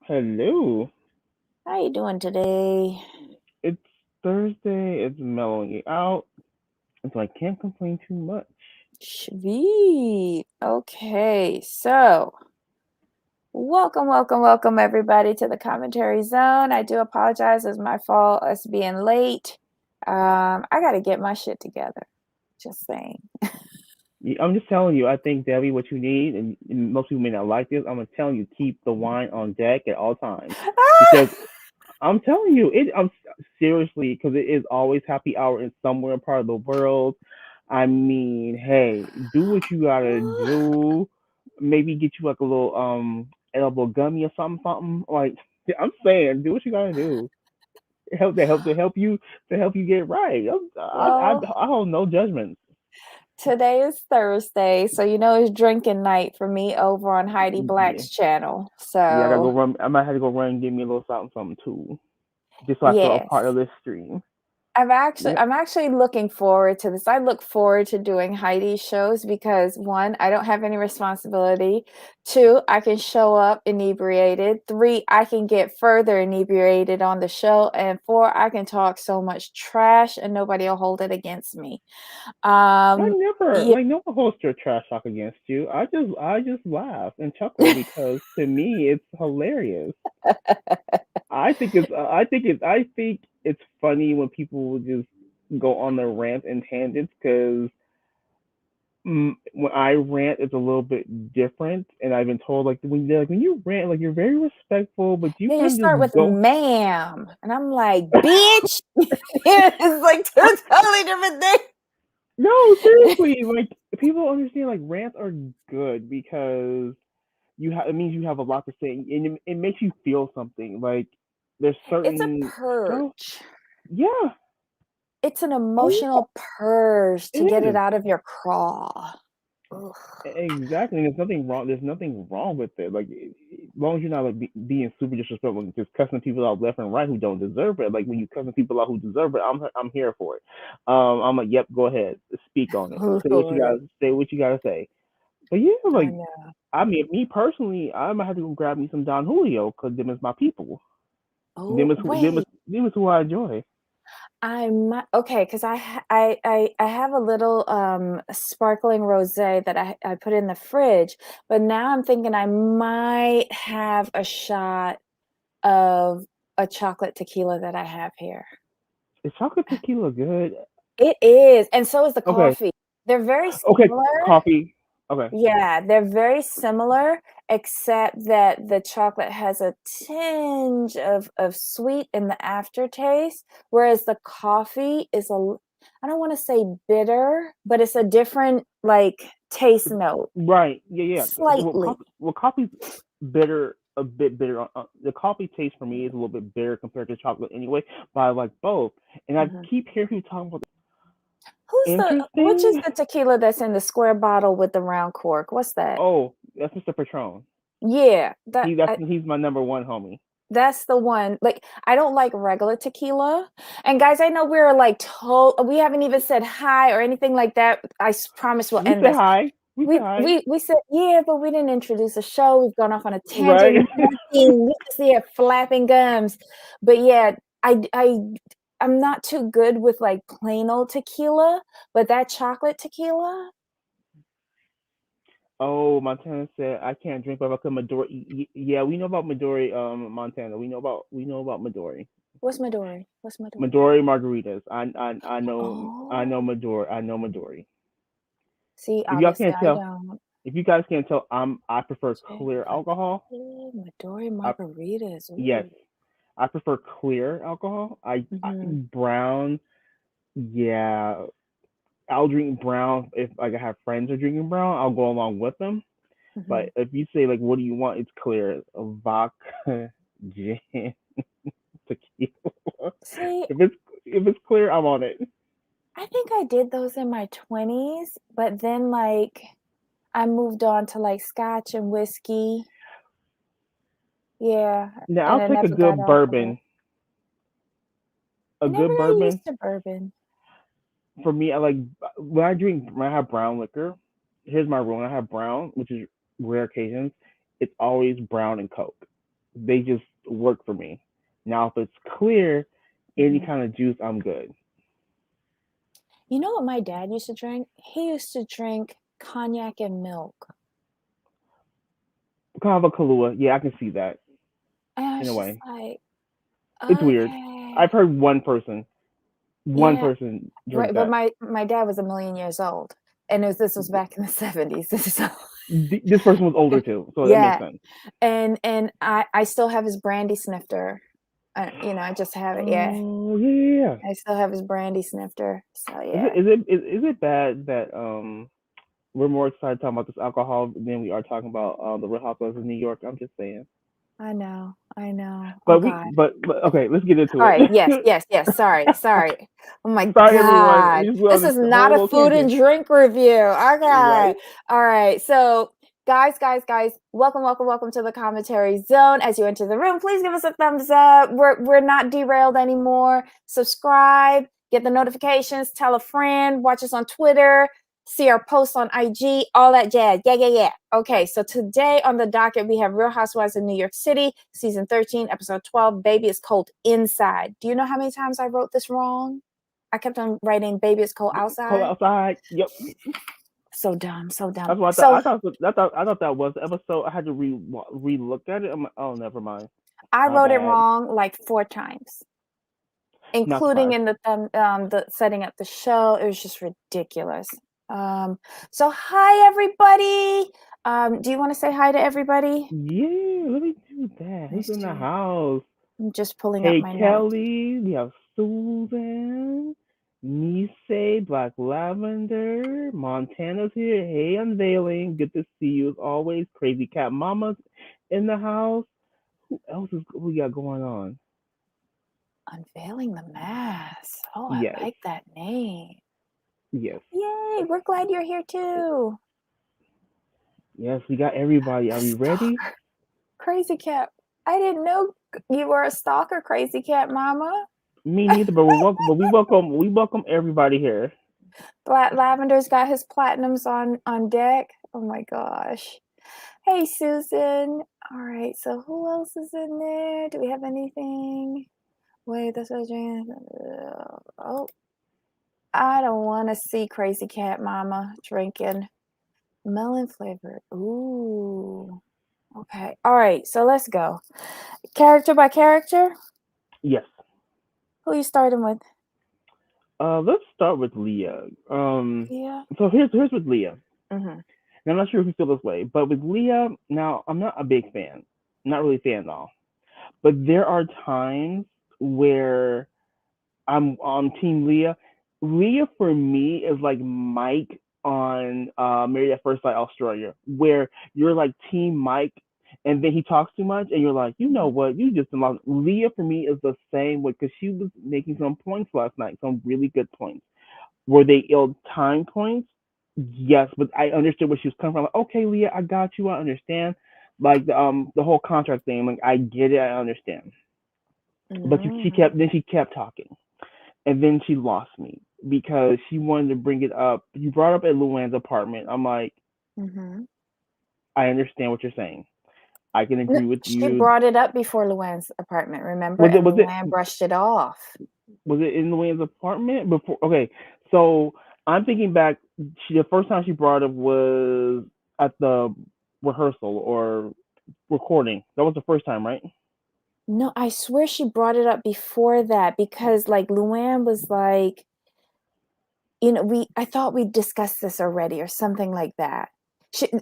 Hello. How you doing today? It's Thursday. It's mellowing out, and so I can't complain too much. Sweet. Okay, so welcome everybody to the commentary zone. I do apologize, it's my fault us being late. I gotta get my shit together. Just saying. I'm just telling you. I think Debbie, what you need, and most people may not like this. I'm gonna tell you, keep the wine on deck at all times, because I'm telling you, I'm seriously, because it is always happy hour in somewhere part of the world. I mean, hey, do what you gotta do. Maybe get you like a little edible gummy or something. Like I'm saying, do what you gotta do. Help you get right. Well, I hold no judgments. today is Thursday, so it's drinking night for me over on Heidi Yeah, Black's channel. yeah. I gotta go So, run. I might have to go run and give me a little something too, just so I feel a part yes. of this stream. Yeah. I'm actually looking forward to this. I look forward to doing Heidi's shows because one, I don't have any responsibility. Two, I can show up inebriated. Three, I can get further inebriated on the show. And four, I can talk so much trash and nobody will hold it against me. I Um, never yeah. like no one holds your trash talk against you. I just laugh and chuckle because to me it's hilarious. I think it's funny when people just go on their rants and tangents because when I rant, it's a little bit different, and I've been told when you rant, like you're very respectful, but you Yeah, you kind of start just with go. ma'am. And I'm like, bitch. It's like two totally different things. No, seriously, like people understand like rants are good because it means you have a lot to say, and it makes you feel something. Like there's It's a certain girl, purge. yeah, It's an oh yeah, emotional purge it to get it is. out of your craw. Ugh. Exactly, and there's nothing wrong. There's nothing wrong with it. Like, as long as you're not like being super disrespectful, and just cussing people out left and right who don't deserve it. Like when you cussing people out who deserve it, I'm here for it. I'm like, yep, go ahead, speak on it. Say what you gotta say. But yeah, I like know. I mean, me personally, I might have to go grab me some Don Julio because them is my people. Oh, wait. Them is who I enjoy. Okay, because I have a little sparkling rosé that I put in the fridge, but now I'm thinking I might have a shot of a chocolate tequila that I have here. Is chocolate tequila good? It is, and so is the Okay, coffee. They're very okay, similar. coffee. Okay, Yeah, they're very similar, except that the chocolate has a tinge of sweet in the aftertaste, whereas the coffee is I don't want to say bitter, but it's a different like taste note, right. Yeah, yeah. slightly. Coffee's bitter, a bit bitter. The coffee taste for me is a little bit bitter compared to chocolate anyway, but I like both. And I Mhm. keep hearing people talking about Which is interesting. the tequila that's in the square bottle with the round cork? What's that? Oh, that's Mr. Patron. Yeah, He's my number one homie. that's the one. Like, I don't like regular tequila. And guys, I know we're like we haven't even said hi or anything like that. Promise we'll We end say this. hi. We say We hi. we we said yeah, but we didn't introduce the show. We've gone off on a Right. tangent. Nothing. We just here flapping gums. But yeah, I'm not too good with like plain old tequila, but that chocolate tequila. Oh, Montana said I can't drink, but I could Midori. Yeah, we know about Midori. Montana. We know about Midori. What's Midori? What's Midori? Midori margaritas. I know Oh, Midori. I know Midori. see, If y'all obviously can't I tell, don't. if you guys can't tell, I prefer clear alcohol. Midori I, margaritas. yes, Ooh. I prefer clear alcohol. I Mhm. brown. Yeah, I'll drink brown if like I have friends who are drinking brown. I'll go along with them. But Mhm. if you say like, what do you want? It's clear. Vodka, gin, tequila. See, If it's clear, I'm on it. I think I did those in my 20s, but then like I moved on to like scotch and whiskey. Yeah, Now and I'll I take a never got good off of it. bourbon. A I never good got bourbon used to bourbon. for me. I like when I have brown liquor. Here's my rule: when I have brown, which is rare occasions, it's always brown and Coke. They just work for me. Now, if it's clear, any Mhm. kind of juice, I'm good. You know what my dad used to drink? He used to drink cognac and milk. Kind of a Kahlua. Yeah, I can see that And I in a was just way. like, It's weird. okay. I've heard one Yeah, person drink right. But that. my dad was a million years old, and this was back in the 70s. So This person was older too, so that makes yeah, sense. and I still have his brandy snifter. I just have it. Yeah, Oh yeah. I still have his brandy snifter. So Is yeah, it is it bad that we're more excited talking about this alcohol than we are talking about the Real Housewives of New York? I'm just saying. I know, I know. Oh But God. okay, let's get into All right. it. Yes, yes, yes. Sorry, sorry. Oh my Sorry everyone, we God. just went on This this is not whole a little food and tangent, drink review. right? Okay. All right. So, guys, welcome, welcome, welcome to the commentary zone. As you enter the room, please give us a thumbs up. We're not derailed anymore. Subscribe, get the notifications, tell a friend, watch us on Twitter, see our posts on IG, all that jazz. Yeah, yeah, yeah. Okay, so today on the docket, we have Real Housewives of New York City, season 13, episode 12, Baby is Cold Inside. Do you know how many times I wrote this wrong? I kept on writing Baby is Cold Cold Outside. outside. Yep. So dumb, so dumb. That's what I thought. So I thought that was the episode. I had to re-look at it. I'm like, oh, never mind. I My wrote it bad. wrong like 4 times, Not including surprised. in the setting up the show. It was just ridiculous. Um, so hi everybody. Do you want to say hi to everybody? Yeah, let me do that. Who's Let's in the do it. house? I'm just pulling up Hey, my notes. Kelly. We have Susan, Nisei, Black Lavender, Montana's here. Hey, Unveiling. Good to see you as always. Crazy Cat Mama's in the house. Who else is who we got going on? Unveiling the Mask. Oh, I Yes, like that name. yes, Yay, we're glad you're here too. yes. We got everybody. Are we ready? Stalker. Crazy Cat. I didn't know you were a stalker, Crazy Cat Mama. Me neither, but we welcome everybody here. Black Lavender's got his platinums on deck. Oh my gosh. Hey Susan. All right, so who else is in there? Do we have anything? Wait, that's what oh, I don't want to see Crazy Cat Mama drinking melon flavor. Ooh. Okay. All right, so let's go. Character by character. Yes. Who you starting with? Let's start with Leah. Yeah. So here's with Leah. Mm-hmm. And I'm not sure if you feel this way, but with Leah, now I'm not a big fan. Not really a fan at all. But there are times where I'm on Team Leah. Leah for me is like Mike on Married at First Sight Australia, where you're like Team Mike, and then he talks too much, and you're like, you know what, you just lost. Leah for me is the same way because she was making some points last night, some really good points. Were they ill time points? Yes, but I understood where she was coming from. Like, okay, Leah, I got you. I understand. Like the whole contract thing. Like I get it. I understand. But Mm-hmm. she kept talking, and then she lost me because she wanted to bring it up. You brought up at Luann's apartment. I'm like, Mm-hmm. I understand what you're saying. I can No, agree with she you. brought it up before Luann's apartment, remember? Was it And was it Luann brushed it off. was it in Luann's apartment before? Okay, so I'm thinking back. The first time she brought it was at the rehearsal or recording. That was the first time, right? No, I swear she brought it up before that because like Luann was like, I thought we discussed this already or something like that.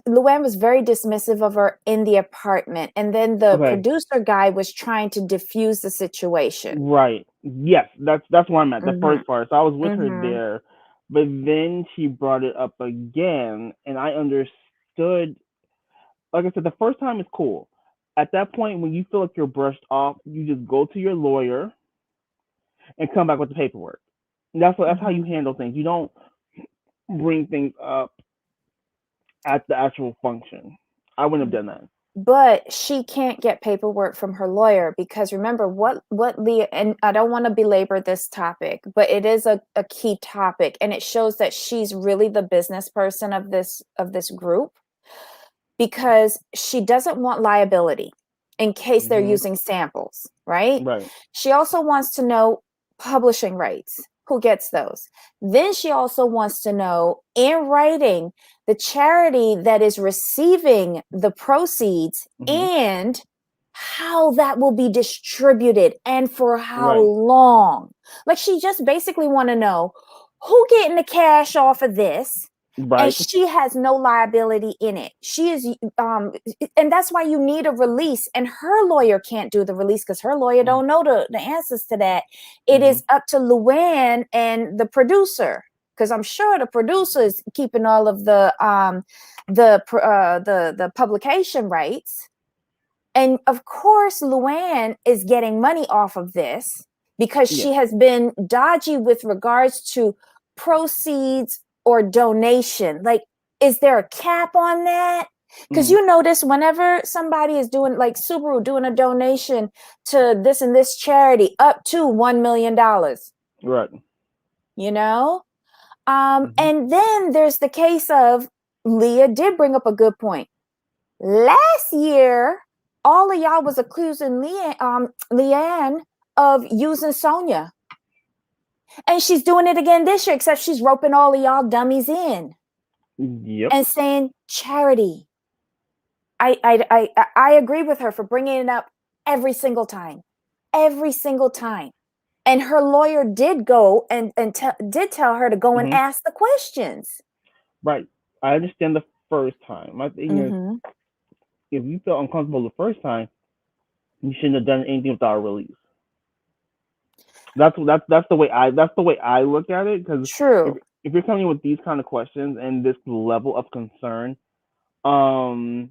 Luann was very dismissive of her in the apartment, and then the Okay, producer guy was trying to diffuse the situation. right. Yes, that's where I'm at. The Mhm. first part. So I was with her Mhm. there, but then she brought it up again, and I understood. Like I said, the first time is cool. At that point, when you feel like you're brushed off, you just go to your lawyer and come back with the paperwork. And that's how you Mhm. handle things. You don't bring things up at the actual function. I wouldn't have done that. But she can't get paperwork from her lawyer because remember what Leah, and I don't want to belabor this topic, but it is a key topic, and it shows that she's really the business person of this group because she doesn't want liability. in case they're Mm-hmm. using samples, right? Right. She also wants to know publishing rights. Who gets those? Then she also wants to know in writing the charity that is receiving the proceeds Mm-hmm. and how that will be distributed and for how Right. long. Like she just basically want to know who getting the cash off of this, and Right. she has no liability in it. She is and that's why you need a release, and her lawyer can't do the release because her lawyer Mm-hmm. don't know the answers to that. It Mm-hmm. is up to Luann and the producer, because I'm sure the producer is keeping all of the publication rights. And of course, Luann is getting money off of this because Yeah. she has been dodgy with regards to proceeds or donation. Like, is there a cap on that? Because Mm-hmm. you notice whenever somebody is doing, like Subaru, doing a donation to this and this charity up to $1 million, Right. you know? Mm-hmm. And then there's the case of Leah did bring up a good point. Last year, all of y'all was accusing Leanne of using Sonia. And she's doing it again this year, except she's roping all of y'all dummies in Yep. and saying charity. I agree with her for bringing it up every single time. Every single time. And her lawyer did go and did tell her to go and Mm-hmm. ask the questions. Right. I understand the first time. My thing is, Mm-hmm. if you felt uncomfortable the first time, you shouldn't have done anything without a release. That's the way I look at it. Because if True. if you're coming with these kind of questions and this level of concern, um,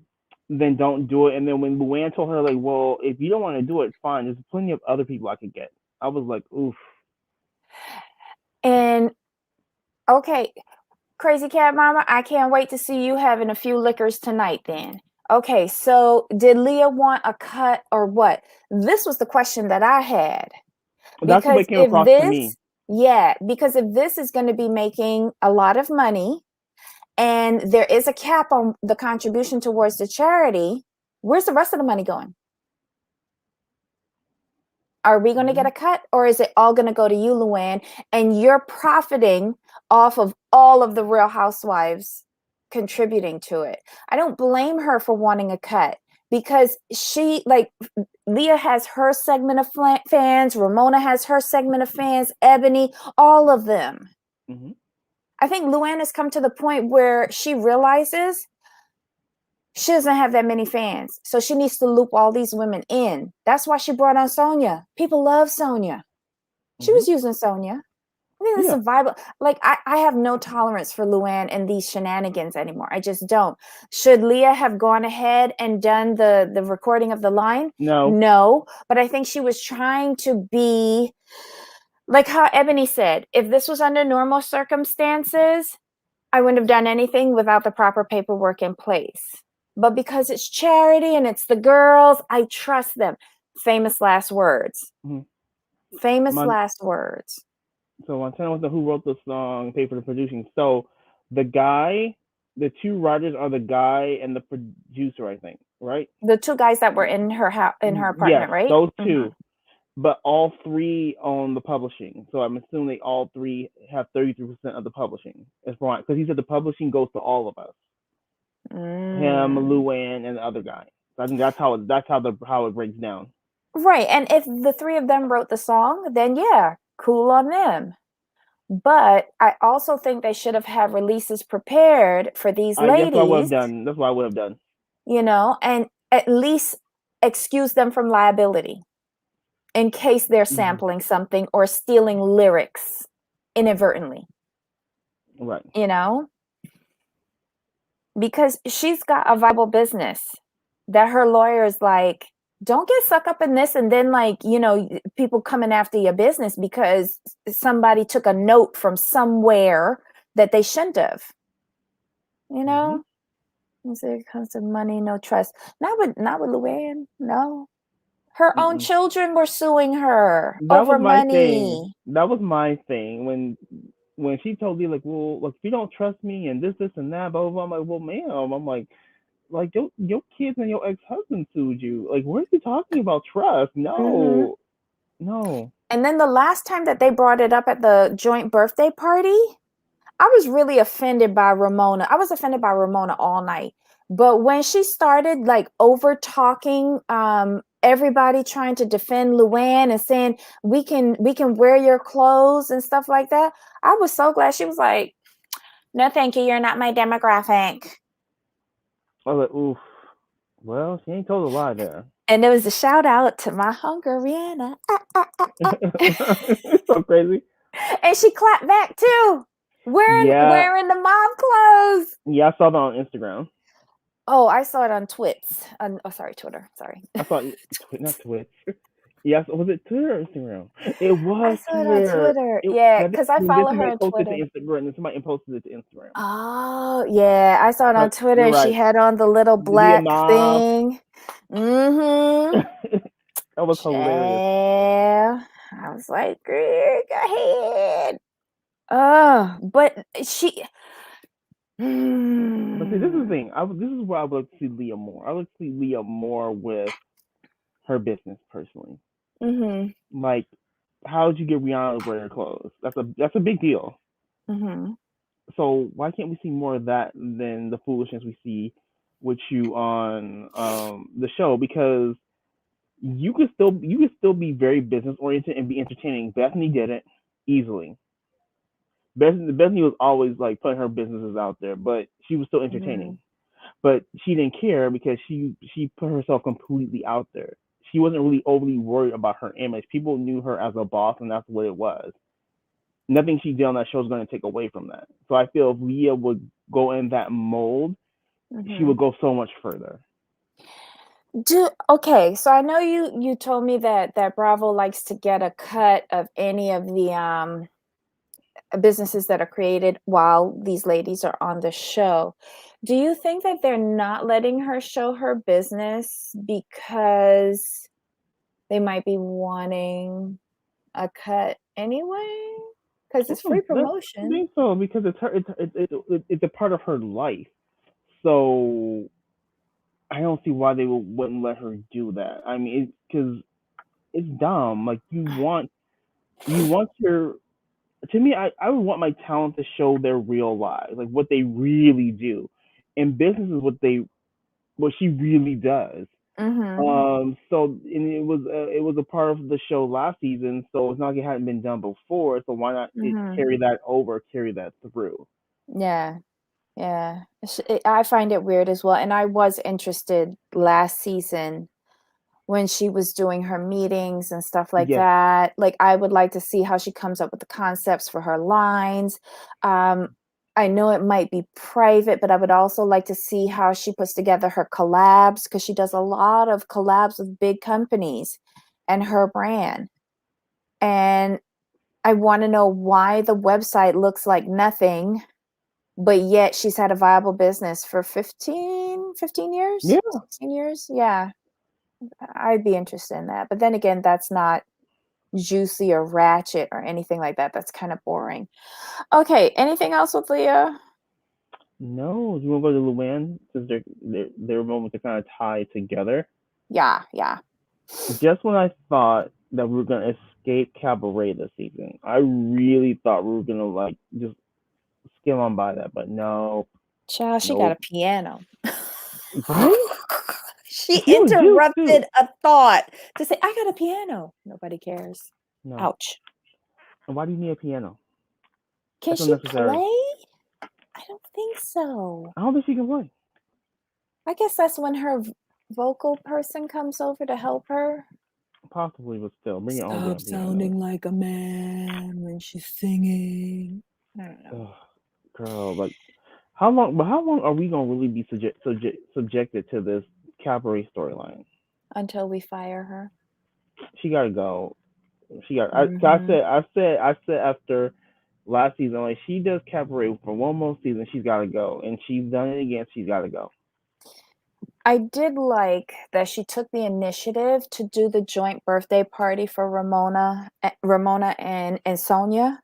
then don't do it. And then when Luann told her like, well, if you don't want to do it, fine. There's plenty of other people I could get. I was like, oof. And okay, Crazy Cat Mama, I can't wait to see you having a few liquors tonight then. Okay, so did Leah want a cut or what? This was the question that I had. That's the way Because it came if across to this, me. yeah, because if this is going to be making a lot of money and there is a cap on the contribution towards the charity, where's the rest of the money going? Are we going to get Mm-hmm. a cut, or is it all going to go to you, Luann, and you're profiting off of all of the Real Housewives contributing to it? I don't blame her for wanting a cut because she, like, Leah has her segment of fans, Ramona has her segment of fans, Ebony, all of them. Mm-hmm. I think Luann has come to the point where she realizes she doesn't have that many fans. So she needs to loop all these women in. That's why she brought on Sonia. People love Sonia. She Mm-hmm. was using Sonia. I think that's Yeah. a vibe. Like, I have no tolerance for Luann and these shenanigans anymore. I just don't. Should Leah have gone ahead and done the recording of the line? No. No. But I think she was trying to be like how Ebony said, if this was under normal circumstances, I wouldn't have done anything without the proper paperwork in place. But because it's charity and it's the girls, I trust them. Famous last words. Mm-hmm. Famous Mon- last words. so Montana was the who wrote the song, paid for the producing. So the guy, the two writers are the guy and the producer, I think, right? The two guys that were in her house, in her Yes, apartment, right? those Mm-hmm. two. But all three own the publishing. So I'm assuming they all three have 33% of the publishing. That's right. Because he said the publishing goes to all of us. Him, Mm. Luann, and the other guy. So I think how it breaks down. Right. And if the three of them wrote the song, then yeah, cool on them. But I also think they should have had releases prepared for these That's what I would have ladies, done. That's what I would have done. and at least excuse them from liability in case they're Mm-hmm. sampling something or stealing lyrics inadvertently, Right. you know, because she's got a viable business that her lawyer is like, don't get sucked up in this and then, like, people coming after your business because somebody took a note from somewhere that they shouldn't have, you Mm-hmm. know. So it comes to money, no trust. Not with Luann. No, her own Mm-mm. children were suing her That was over my thing. money. That was my thing when she told me like, well, look, if you don't trust me and this and that, blah blah blah. I'm like, well, ma'am, I'm like, like your kids and your ex-husband sued you. Like, what are you talking about? Trust? Mhm. No, no. And then the last time that they brought it up at the joint birthday party, I was really offended by Ramona. I was offended by Ramona all night. But when she started like over talking everybody trying to defend Luann and saying we can wear your clothes and stuff like that, I was so glad she was like, "No, thank you. You're not my demographic." I was like, oof. Well, she ain't told a lie there. And there was a shout out to my Hungariana. It's so crazy. And she clapped back too. Wearing Yeah, wearing the mom clothes. yeah. I saw that on Instagram. Oh, I saw it on Twits. Oh, sorry, Twitter. Sorry. I saw it, not Twitch. Yes, was it Twitter or Instagram? It I was saw it on Twitter. Twitter. It, Yeah, I think because I then follow her somebody on posted to Twitter. Instagram, and somebody posted it to Instagram. Oh, yeah. I saw it on But Twitter you're and she right. had on the little Leah black Mob. thing. Mm-hmm. That was hilarious. Yeah. I was like, girl, go ahead. Oh, but she But see, this is the mm, thing. This is where I would like to see Leah more. I would like to see Leah more with her business personally. mm-hmm. Like, how did you get Rihanna to wear her clothes? That's a big deal. Mm-hmm. So why can't we see more of that than the foolishness we see with you on the show? Because you could still be very business oriented and be entertaining. Bethany did it easily. Bethany was always like putting her businesses out there, but she was still Mm-hmm. entertaining. But she didn't care because she put herself completely out there. She wasn't really overly worried about her image. People knew her as a boss, and that's what it was. Nothing she did on that show is going to take away from that. So I feel if Leah would go in that mold, she Mm-hmm. would go so much further. Okay, so I know you told me that Bravo likes to get a cut of any of the businesses that are created while these ladies are on the show. Do you think that they're not letting her show her business because they might be wanting a cut anyway? Because it's free I don't promotion. think so because it's a part of her life. So I don't see why they wouldn't let her do that. I mean, because it's dumb. Like you want your to me, I would want my talent to show their real lives, like what they really do. And business is what she really does. Mm-hmm. So and it was a part of the show last season, so it's not like it hadn't been done before. So why not Mm-hmm. carry that through? Yeah. Yeah. I find it weird as well. And I was interested last season when she was doing her meetings and stuff like Yes. that. Like, I would like to see how she comes up with the concepts for her lines. Um, I know it might be private, but I would also like to see how she puts together her collabs because she does a lot of collabs with big companies and her brand. And I want to know why the website looks like nothing, but yet she's had a viable business for 15 years, Yeah. 16 years. Yeah. I'd be interested in that. But then again, that's not juicy or ratchet or anything like that. That's kind of boring. Okay, anything else with Leah? No, you want to go to Luann since their moments are kind of tied together. Yeah, yeah. Just when I thought that we were gonna escape Cabaret this season, I really thought we were gonna like just skim on by that, but no, Child, she got nope. a piano. Right? She She was juiced too. interrupted a thought to say, I got a piano. Nobody cares. No. Ouch. And why do you need a piano? Can That's she unnecessary. play? I don't think so. I don't think she can play. I guess that's when her vocal person comes over to help her. Possibly, but still, bring your own Stop damn piano. sounding like a man when she's singing. I don't know. Ugh, girl, like how long are we gonna really be subjected to this Cabaret storyline? Until we fire her. She gotta go. She got. Mhm. I said after last season, like she does Cabaret for one more season, she's gotta go, and she's done it again. She's gotta go. I did like that she took the initiative to do the joint birthday party for Ramona and Sonia.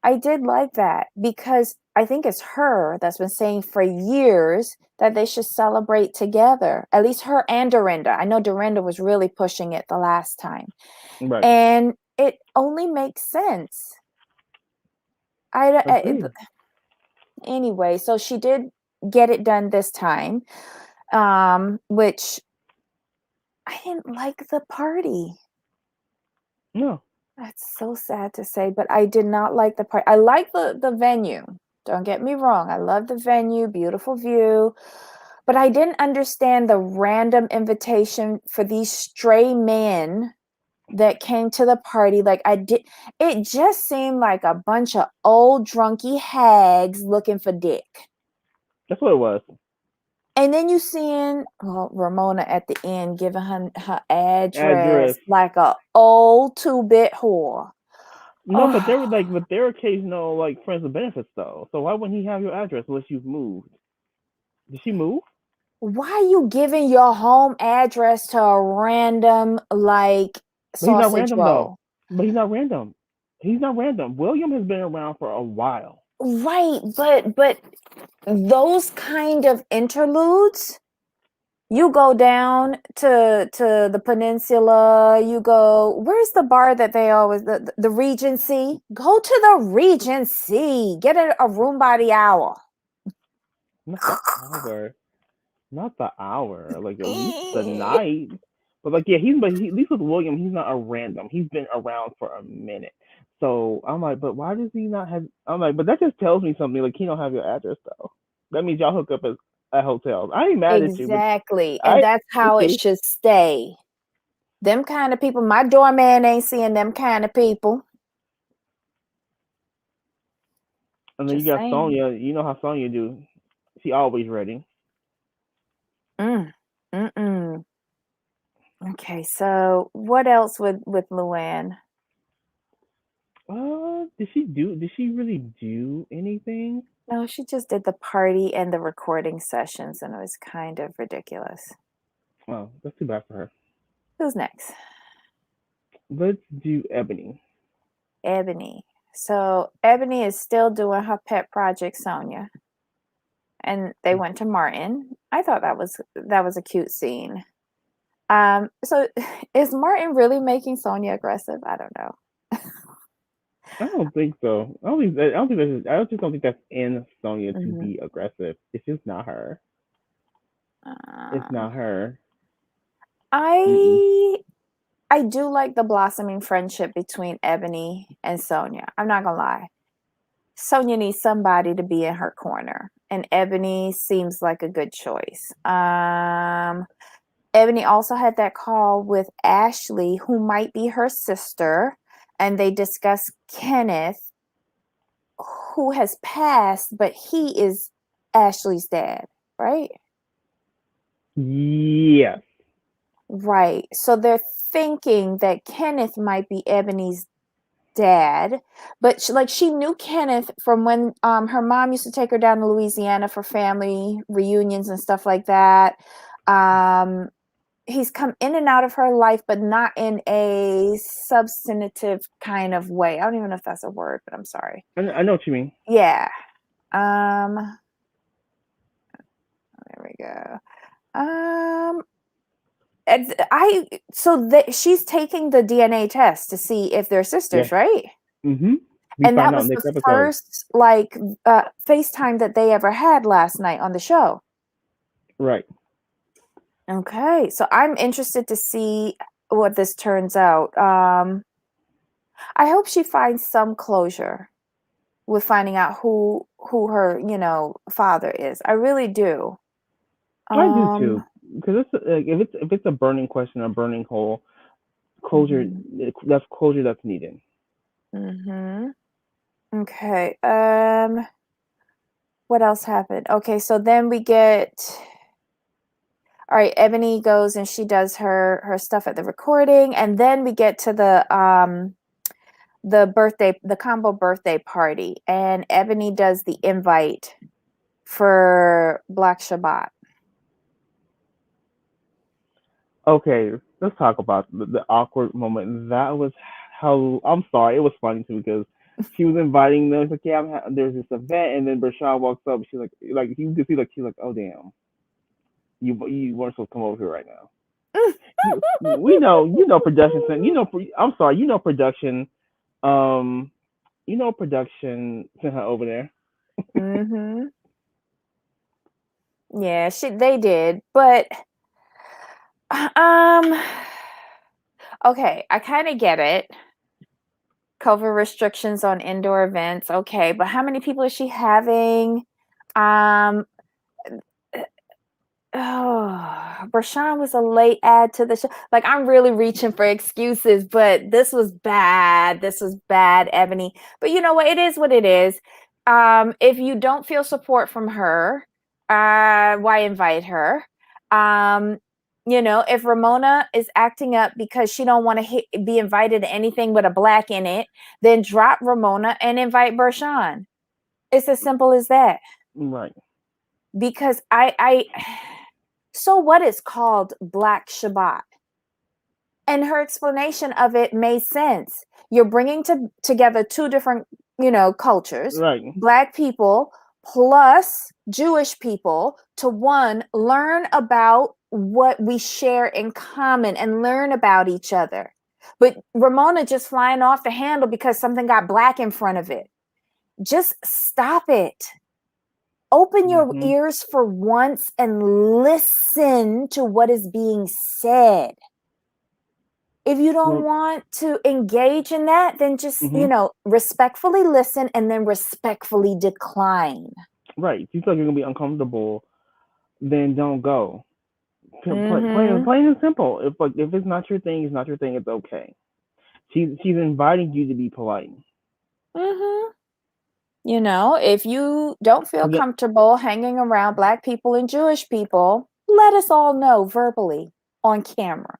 I did like that because I think it's her that's been saying for years that they should celebrate together. At least her and Dorinda. I know Dorinda was really pushing it the last time. Right. And it only makes sense. Agreed. Anyway, so she did get it done this time, which I didn't like the party. No. That's so sad to say, but I did not like the party. I like the venue. Don't get me wrong. I love the venue, beautiful view. But I didn't understand the random invitation for these stray men that came to the party. Like it just seemed like a bunch of old drunky hags looking for dick. That's what it was. And then you seeing Ramona at the end giving her address Address. like a old 2-bit whore. No, but they were Oh, but they're occasional like friends with benefits though. So why wouldn't he have your address unless you've moved? Did she move? why are you giving your home address to a random like But he's not sausage random though. roll? But he's not random. He's not random. William has been around for a while. Right, but those kind of interludes, you go down to the peninsula, you go, where's the bar that they always, the Regency? Go to the Regency, get a room by the hour. Not the hour. Not the hour. Like at least the night. But like yeah, at least with William, he's not a random. He's been around for a minute. So I'm like, but why does he not have? I'm like, but that just tells me something. Like he don't have your address though. That means y'all hook up at hotels. I ain't mad at you, but Exactly, and I that's how it too. should stay. Them kind of people, my doorman ain't seeing them kind of people. And then you Just got saying. Sonya. You know how Sonya do. She always ready. Mm, mm-mm. Okay, so what else with Luann? Did she do? Did she really do anything? No, she just did the party and the recording sessions, and it was kind of ridiculous. Oh, that's too bad for her. Who's next? Let's do Ebony. Ebony. So Ebony is still doing her pet project, Sonia, and they went to Martin. I thought that was a cute scene. So is Martin really making Sonia aggressive? I don't know. I don't think so. I don't think. I don't think that's. I just don't think that's in Sonya to Mm-hmm. be aggressive. It's just not her. It's Um, not her. Mm-mm. I I do like the blossoming friendship between Ebony and Sonia. I'm not gonna lie. Sonia needs somebody to be in her corner, and Ebony seems like a good choice. Ebony also had that call with Ashley, who might be her sister, and they discuss Kenneth, who has passed, but he is Ashley's dad, right? Yes. Right. So they're thinking that Kenneth might be Ebony's dad, but she knew Kenneth from when her mom used to take her down to Louisiana for family reunions and stuff like that. Um, he's come in and out of her life, but not in a substantive kind of way. I don't even know if that's a word, but I'm sorry. I know what you mean. Yeah. There we go. Um, she's taking the DNA test to see if they're sisters, Yes. right? We And find that out was the next episode. first FaceTime that they ever had last night on the show. Right. Okay, so I'm interested to see what this turns out. I hope she finds some closure with finding out who her, father is. I really do. I do Um, too. Because it's like if it's a burning question, a burning hole, closure. mhm, That's closure that's needed. mhm. Okay. What else happened? Okay, so then we get all right, Ebony goes and she does her stuff at the recording, and then we get to the combo birthday party, and Ebony does the invite for Black Shabbat. Okay, let's talk about the awkward moment. That was how I'm sorry. It was funny too because She was inviting them. She's like, yeah, there's this event, and then Brashad walks up. She's like you can see, like she's like, oh damn, you weren't supposed to come over here right now. We know, production. I'm sorry, production. Um, production sent her over there. Mhm. Yeah, they did, but um okay, I kind of get it. COVID restrictions on indoor events. Okay, but how many people is she having? Um Oh, Rashawn was a late add to the show. Like, I'm really reaching for excuses, but this was bad. This was bad, Ebony. But you know what? It is what it is. If you don't feel support from her, why invite her? Um, if Ramona is acting up because she don't want to be invited to anything with a black in it, then drop Ramona and invite Bershawn. It's as simple as that. Right. Because I so what is called Black Shabbat? And her explanation of it made sense. You're bringing together two different, cultures, Right. Black people plus Jewish people, to one, learn about what we share in common and learn about each other. But Ramona just flying off the handle because something got Black in front of it. Just stop it. Open your Mm-hmm. ears for once and listen to what is being said. If you don't Well, want to engage in that, then just, mm-hmm. respectfully listen and then respectfully decline. Right. If you feel like you're gonna be uncomfortable, then don't go. Mm-hmm. Plain and simple. If it's not your thing, it's not your thing. It's okay. She's inviting you to be polite. Mm-hmm. If you don't feel 'Cause comfortable hanging around Black people and Jewish people, let us all know verbally on camera.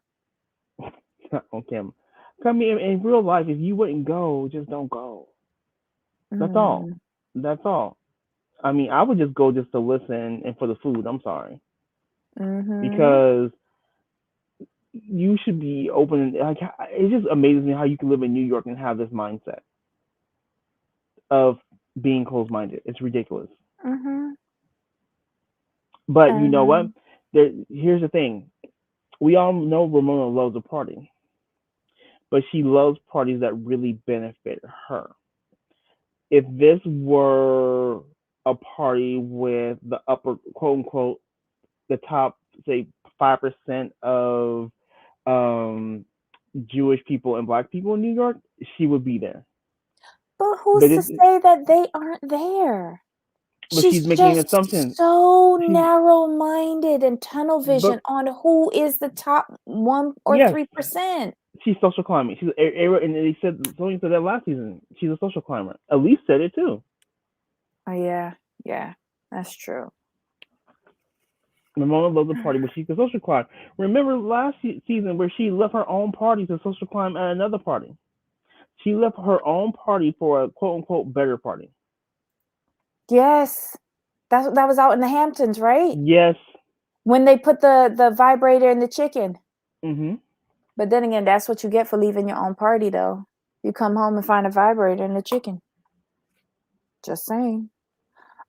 on camera. 'Cause I mean, in real life, if you wouldn't go, just don't go. That's all. Mm-hmm. That's all. I mean, I would just go just to listen and for the food. I'm sorry, Mm-hmm. because you should be open. Like, it just amazes me how you can live in New York and have this mindset of being closed-minded. It's ridiculous. Mm-hmm. But you know what? Um, Here's the thing. We all know Ramona loves a party, but she loves parties that really benefit her. If this were a party with the upper, quote unquote, the top, say, 5% of um, Jewish people and Black people in New York, she would be there. but who's But to say that they aren't there? she's She's making just assumptions. so She's narrow-minded and tunnel but vision on who is the top 1 or yes, 3%. she's social climbing. And they said Sonya said that last season. She's a social climber. Elise said it too. Oh, yeah. Yeah, that's true. Ramona loves a party where she can social climb. Remember last season where she left her own party to social climb at another party. She left her own party for a quote unquote better party. Yes. That was out in the Hamptons, right? Yes. When they put the vibrator in the chicken. Mhm. But then again, that's what you get for leaving your own party, though. You come home and find a vibrator in the chicken. Just saying.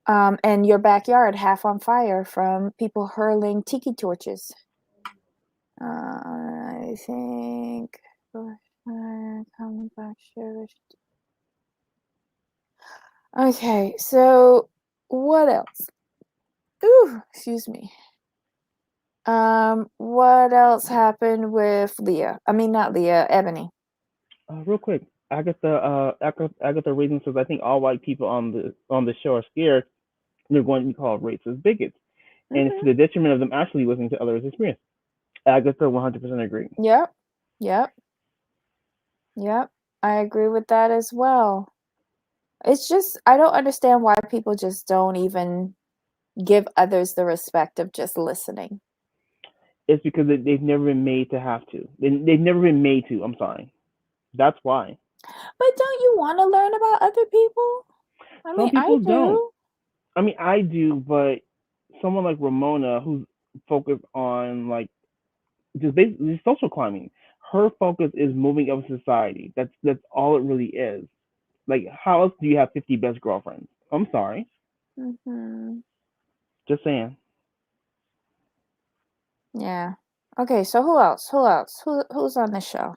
And your backyard half on fire from people hurling tiki torches. I think coming back. Okay, so what else? Ooh, excuse me. What else happened with Leah? I mean, not Leah, Ebony. Real quick, I got the reasons because I think all white people on the show are scared they're going to be called racist bigots, and it's to Mm-hmm. the detriment of them actually listening to others' experience. Agatha 100% agree. Yep, yep, yep. I agree with that as well. It's just I don't understand why people just don't even give others the respect of just listening. It's because they've never been made to have to. They've never been made to. I'm sorry. That's why. But don't you want to learn about other people? I Some mean, I people don't. do. I mean, I do, but someone like Ramona, who's focused on like just basically social climbing, her focus is moving up society. That's all it really is. Like, how else do you have 50 best girlfriends? I'm sorry. Mhm. Just saying. Yeah. Okay, so who else? Who else? Who's on the show?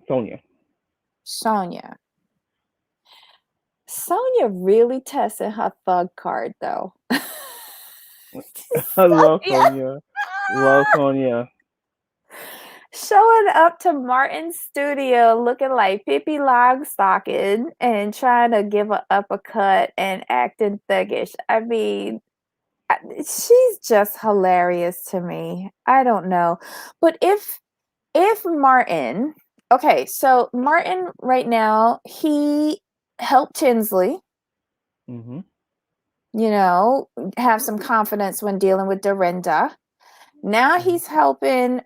Sonia. Sonia. Sonia really tested her thug card though. I love Sonia Sonia. Love Sonia. showing up to Martin's studio looking like Pippi Longstocking and trying to give an uppercut and acting thuggish. I mean, she's just hilarious to me. I don't know. But if Martin, okay, so Martin right now, he helped Tinsley, Mhm. you know, have some confidence when dealing with Dorinda. Now Mhm. he's helping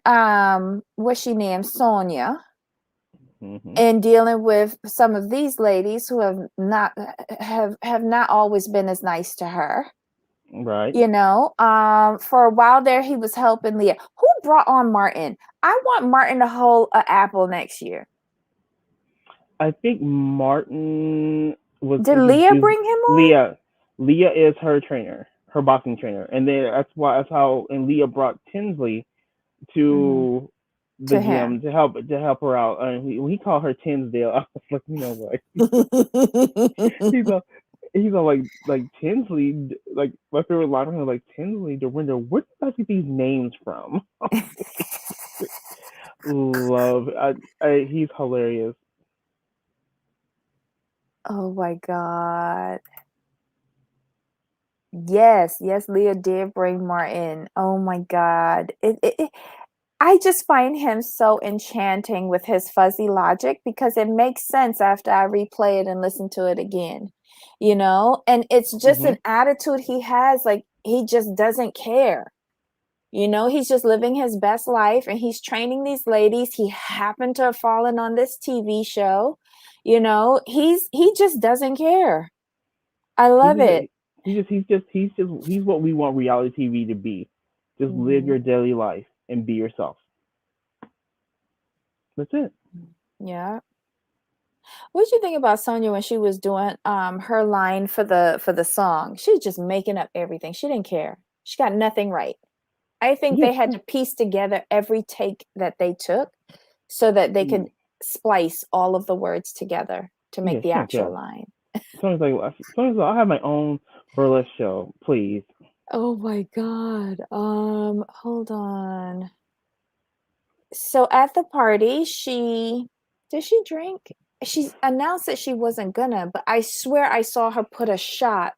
what's she named? Sonia, Mhm. and dealing with some of these ladies who have not always been as nice to her. Right. You know, for a while there he was helping Leah. Who brought on Martin? I want Martin to hold an apple next year. I think Martin was Did Leah introduced. bring him on? Leah. Leah is her trainer, her boxing trainer, and then that's how and Leah brought Tinsley Mhm. to the To him. gym to help her out. And he called her Tinsdale. I was like, you know what? He's a he's a like Tinsley. Like my favorite line from him, like Tinsley, Dorinda. Where did I get these names from? Love. He's hilarious. Oh my God. Yes, yes, Leah did bring Martin. Oh my God. I just find him so enchanting with his fuzzy logic because it makes sense after I replay it and listen to it again, you know? And it's just Hmm. an attitude he has, like he just doesn't care. You know, he's just living his best life and he's training these ladies. He happened to have fallen on this TV show. You know, he just doesn't care. I He love just it. he's what we want reality TV to be. Just live Mhm. your daily life and be yourself. That's it. Yeah. What did you think about Sonia when she was doing her line for the song? She was just making up everything. She didn't care. She got nothing right. I think Yes. they had to piece together every take that they took so that they could splice all of the words together to make Yeah. the She don't actual care. line. Someone's like, I have my own burlesque show, please. Oh my God. Hold on. So at the party, did she drink? She announced that she wasn't gonna, but I swear I saw her put a shot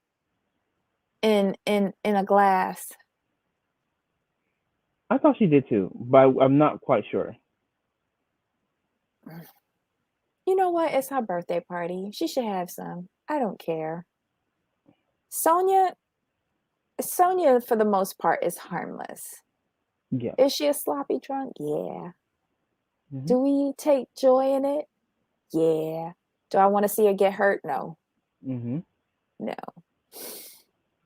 in a glass. I thought she did too, but I'm not quite sure. You know what? It's her birthday party. She should have some. I don't care. Sonia, Sonia for the most part is harmless. Yeah. Is she a sloppy drunk? Yeah. Hmm. Do we take joy in it? Yeah. Do I want to see her get hurt? No. Hmm. No.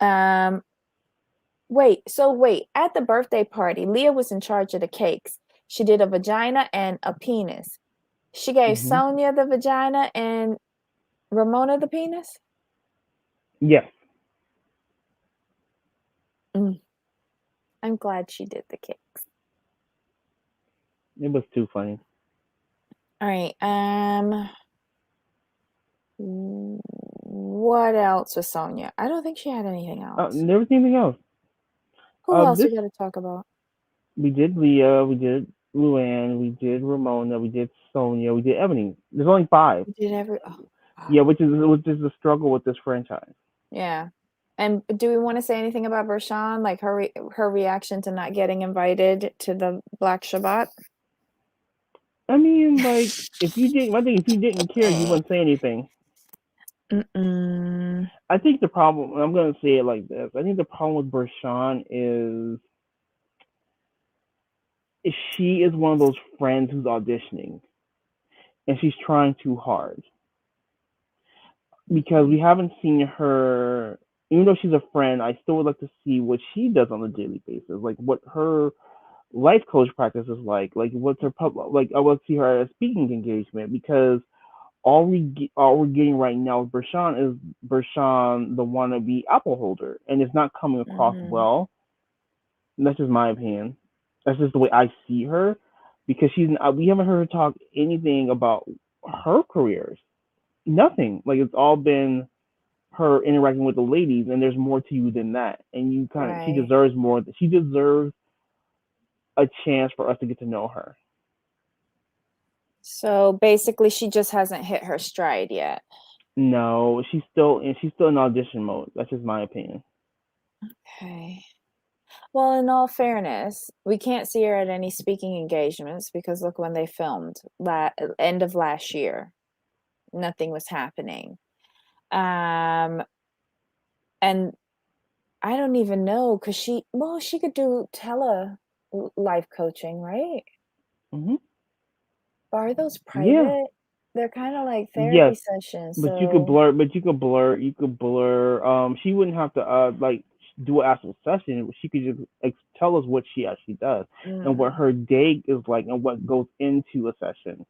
Um, wait, at the birthday party, Leah was in charge of the cakes. She did a vagina and a penis. She gave Hmm. Sonia the vagina and Ramona the penis? Yes. Mm, I'm glad she did the cakes. It was too funny. All right. What else with Sonia? I don't think she had anything else. Never seen anything else. Who else This we got to talk about? we did Leah, we did Luann, we did Ramona, we did Sonia, we did Ebony. There's only five. We did every. Oh, Yeah, wow. which is the struggle with this franchise. Yeah. And do we want to say anything about Bershawn? Like her reaction to not getting invited to the Black Shabbat? I mean, like I think if you didn't care, you wouldn't say anything. Mm-mm. I think the problem, and I'm gonna say it like this. I think the problem with Bershawn is she is one of those friends who's auditioning and she's trying too hard because we haven't seen her. Even though she's a friend, I still would like to see what she does on a daily basis, like what her life coach practice is like what's her public like. I want to see her at a speaking engagement because all we're getting right now is Bershawn the wannabe apple holder, and it's not coming across Mhm. well. And that's just my opinion. That's just the way I see her, because we haven't heard her talk anything about her careers. Nothing. Like, it's all been her interacting with the ladies, and there's more to you than that. And she Right. deserves more. She deserves a chance for us to get to know her. So basically, she just hasn't hit her stride yet. No, she's still in audition mode. That's just my opinion. Okay. Well, in all fairness, we can't see her at any speaking engagements because look when they filmed end of last year. Nothing was happening. Um, and I don't even know because she could do life coaching, right? Hmm. But are those Yeah. private? They're kind of like therapy Yes. sessions. But So, you could blur. She wouldn't have to like do an actual session. She could just tell us what she actually does and what mm, her day is like and what goes into a session.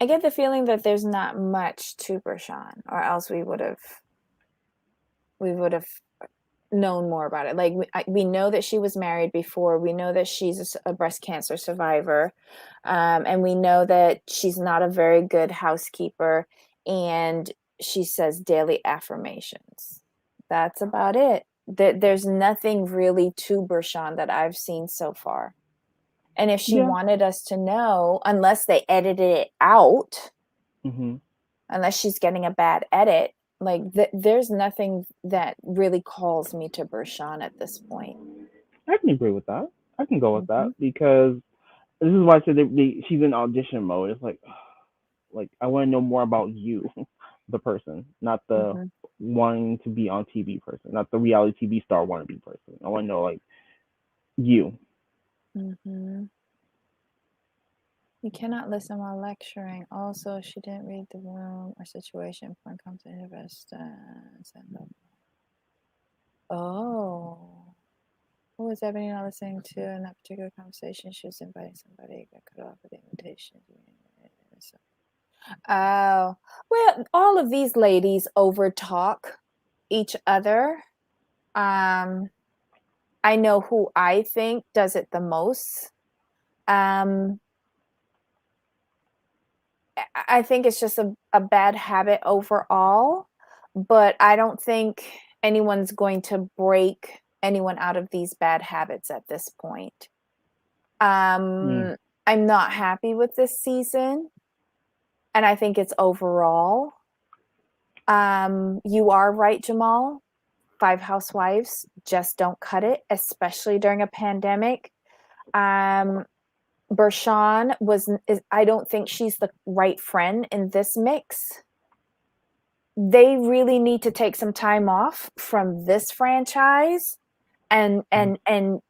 I get the feeling that there's not much to Bershawn, or else we would have known more about it. Like we know that she was married before. We know that she's a breast cancer survivor, and we know that she's not a very good housekeeper. And she says daily affirmations. That's about it. There's nothing really to Bershawn that I've seen so far. And if she Yeah. wanted us to know, unless they edited it out, Hmm. unless she's getting a bad edit, like there's nothing that really calls me to Bershawn at this point. I can agree with that. I can go with that Mhm, because this is why I said she's in audition mode. It's like I want to know more about you, the person, not the mhm, wanting to be on TV person, not the reality TV star wannabe person. I want to know like you. mhm. You cannot listen while lecturing. Also, she didn't read the room or situation when it comes to investments. Oh, who was Ebony not listening to in that particular conversation? She was inviting somebody, got cut off with the invitation. Oh, well, all of these ladies overtalk each other. Um, I know who I think does it the most. Um, I think it's just a bad habit overall, but I don't think anyone's going to break anyone out of these bad habits at this point. Mm. Um, I'm not happy with this season, and I think it's overall. You are right, Jamal. Five Housewives just don't cut it, especially during a pandemic. Um, Bershawn I don't think she's the right friend in this mix. They really need to take some time off from this franchise and Mm.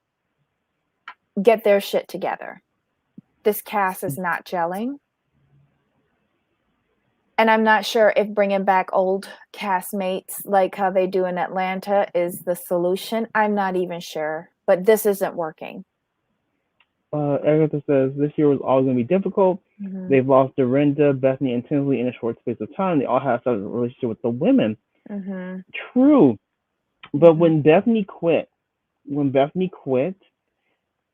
get their shit together. This cast is not gelling. And I'm not sure if bringing back old castmates like how they do in Atlanta is the solution. I'm not even sure, but this isn't working. Agatha says this year was always going to be difficult. Mhm. They've lost Dorinda, Bethany, and Tinsley in a short space of time. They all have a relationship with the women. Mhm. True, but Mhm. when Bethany quit,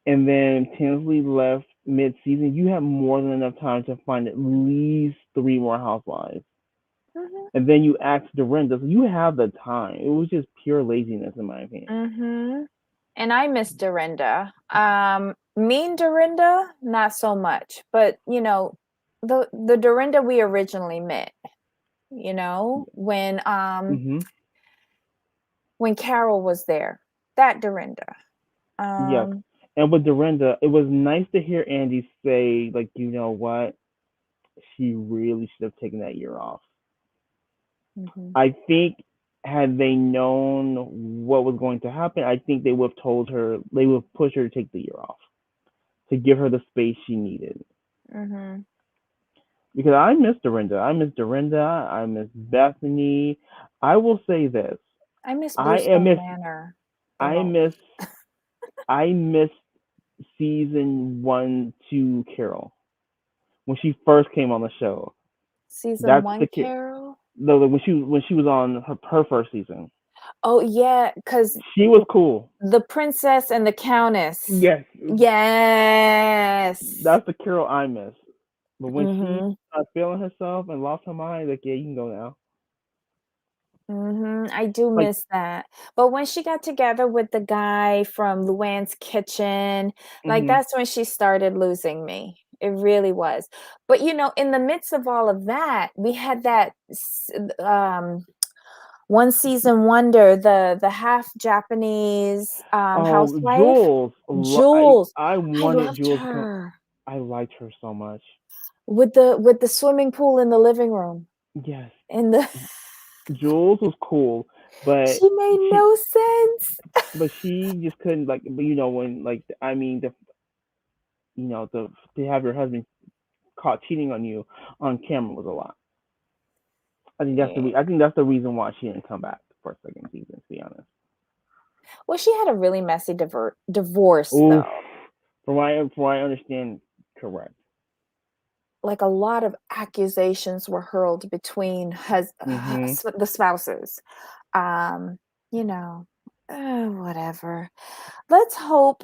and then Tinsley left mid-season, you have more than enough time to find at least three more housewives. Mhm. And then you ask Dorinda, so you have the time. It was just pure laziness, in my opinion. Mhm. And I miss Dorinda. Mean Dorinda, not so much. But the Dorinda we originally met. Hmm. When Carol was there, that Dorinda. Yes. Um, And with Dorinda, it was nice to hear Andy say, like, you know what? She really should have taken that year off. mhm, I think had they known what was going to happen, I think they would have pushed her to take the year off to give her the space she needed. mhm. Because I miss Dorinda. I miss Dorinda. I miss Bethany. I will say this. I miss I Bluestone miss Manor the I most. miss I miss season 1, 2 Carol when she first came on the show. Season That's 1 the kid. Carol? Though when she was on her first season, Oh, yeah, 'cause she was cool. the princess and the countess. Yes, Yes. that's the Carol I miss. But when she Mhm. started feeling herself and lost her mind, like yeah, you can go now. Mhm, I do Like, miss that. But when she got together with the guy from Luann's Kitchen, like, hmm that's when she started losing me. It really was. But, in the midst of all of that, we had that one season wonder, the half Japanese, oh, housewife, Jules, Jules. I I wanted loved Jules to come. her. I liked her so much. With the swimming pool in the living room, Yes, and the Jules was cool, but she made she no sense. she just couldn't like. But when like I mean the the to have your husband caught cheating on you on camera was a lot. Yeah. I think that's the reason why she didn't come back for a second season. To be honest. Well, she had a really messy divorce, Oof. though. From what I understand, correct. Like, a lot of accusations were hurled between Mhm. the spouses. Um, you know, whatever. Let's hope,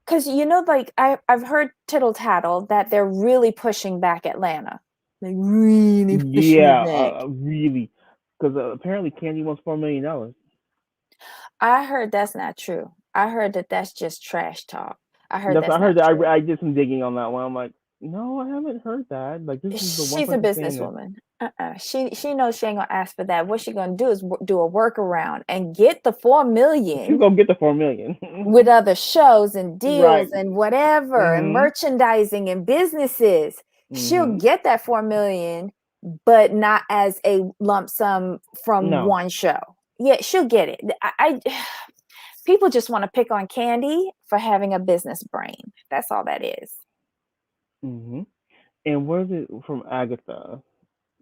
because like I've heard tittle tattle that they're really pushing back Atlanta, like really pushing it Yeah, back. really, because apparently Candy wants $4 million. I heard that's not true. I heard that that's just trash talk. I heard That's that's I heard not that. true. I did some digging on that one. I'm like, no, I haven't heard that. Like, this is the one She's a person saying this. businesswoman. She knows she ain't gonna ask for that. What she gonna do is do a workaround and get the 4 million She's gonna get the 4 million. with other shows and Right. deals and whatever and Mhm. merchandising and businesses. She'll Mhm. get that 4 million, but not as a lump sum from No. one show. Yeah, she'll get it. People just want to pick on Candy for having a business brain. That's all that is. Mhm. And where's it from? Agatha.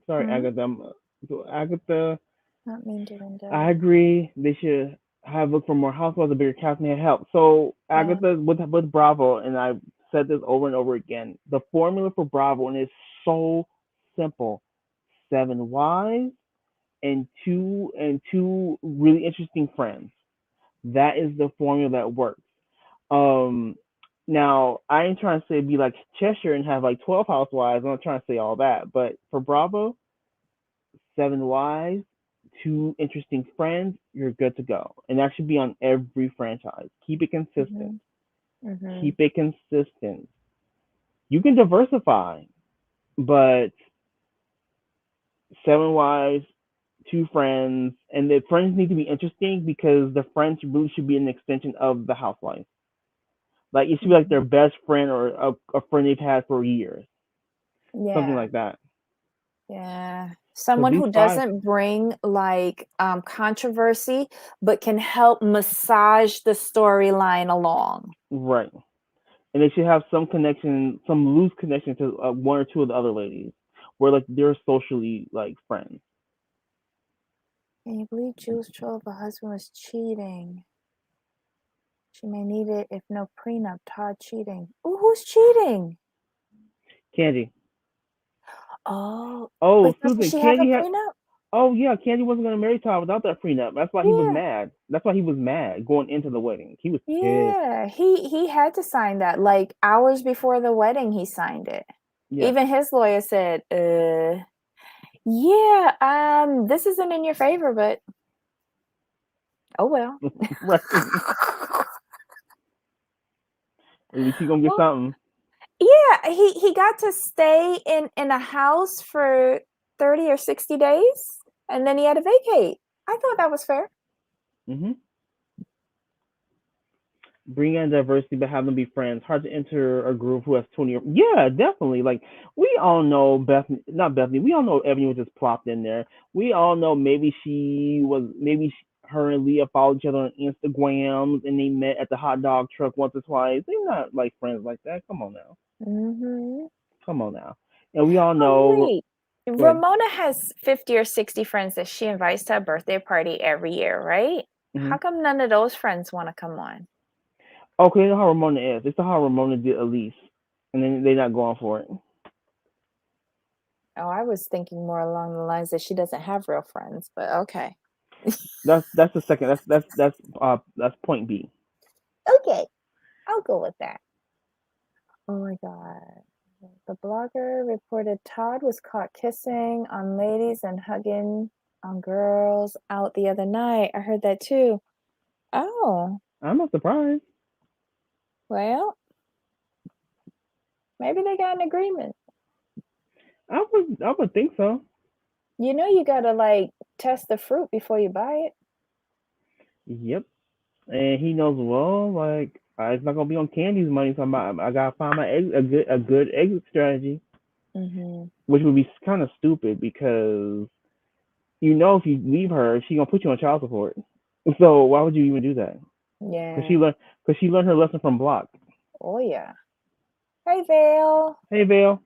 Sorry, Hmm? Agatha. So Agatha, Not mean to I interrupt. agree. They should have looked for more housewives, a bigger cast, and help. So Yeah. Agatha with Bravo, and I said this over and over again. The formula for Bravo, and it's so simple: 7 wives and two really interesting friends. That is the formula that works. Um, Now I ain't trying to say be like Cheshire and have like 12 housewives. I'm not trying to say all that, but for Bravo, 7 wives, two interesting friends, you're good to go. And that should be on every franchise. Keep it consistent. Mhm. Mhm. Keep it consistent. You can diversify, but 7 wives, two friends, and the friends need to be interesting because the friends really should be an extension of the housewife. Like it should be like Mhm. their best friend or a friend they've had for years, something Yeah. like that. Yeah. Because Someone these who five, doesn't bring like controversy, but can help massage the storyline along. right, and they should have some connection, some loose connection to one or two of the other ladies, where like they're socially like friends. Can you believe Jules told her husband was cheating? She may need it if no prenup. Todd cheating. Ooh, who's cheating? Candy. Oh, Oh, but doesn't Susan, she have a Candy had. prenup? Oh yeah, Candy wasn't gonna marry Todd without that prenup. That's why he was Yeah. mad. That's why he was mad going into the wedding. He was pissed. Yeah, he had to sign that, like, hours before the wedding, he signed it. Yes. Even his lawyer said, yeah, this isn't in your favor, but oh well." Right. At least he gonna get Well, something. yeah, he got to stay in a house for 30 or 60 days, and then he had to vacate. I thought that was fair. Mhm. Bring in diversity, but have them be friends. Hard to enter a group who has 20. Yeah, definitely. Like we all know Bethany, not Bethany. We all know Ebony was just plopped in there. We all know her and Leah followed each other on Instagrams and they met at the hot dog truck once or twice. They're not like friends like that. Come on now. Mhm. Come on now. And we all Oh, know. wait. Go ahead. Ramona has 50 or 60 friends that she invites to a birthday party every year, right? Hmm. How come none of those friends wanna come on? Okay, you know how Ramona is. It's how Ramona did Elise, and then they're not going for it. Oh, I was thinking more along the lines that she doesn't have real friends, but okay. That's the second. That's point B. Okay, I'll go with that. Oh my God. The blogger reported Todd was caught kissing on ladies and hugging on girls out the other night. I heard that too. Oh, I'm not surprised. well, maybe they got an agreement. I would think so. You know, you gotta like test the fruit before you buy it. Yep. And he knows well, like it's not gonna be on Candy's money, so I gotta find a good exit strategy, Mm-hmm. which would be kind of stupid because if you leave her, she gonna put you on child support. So why would you even do that? Because she Yeah. learned because she learned her lesson from Block. Oh yeah. Hey, Vale. Hey Vale.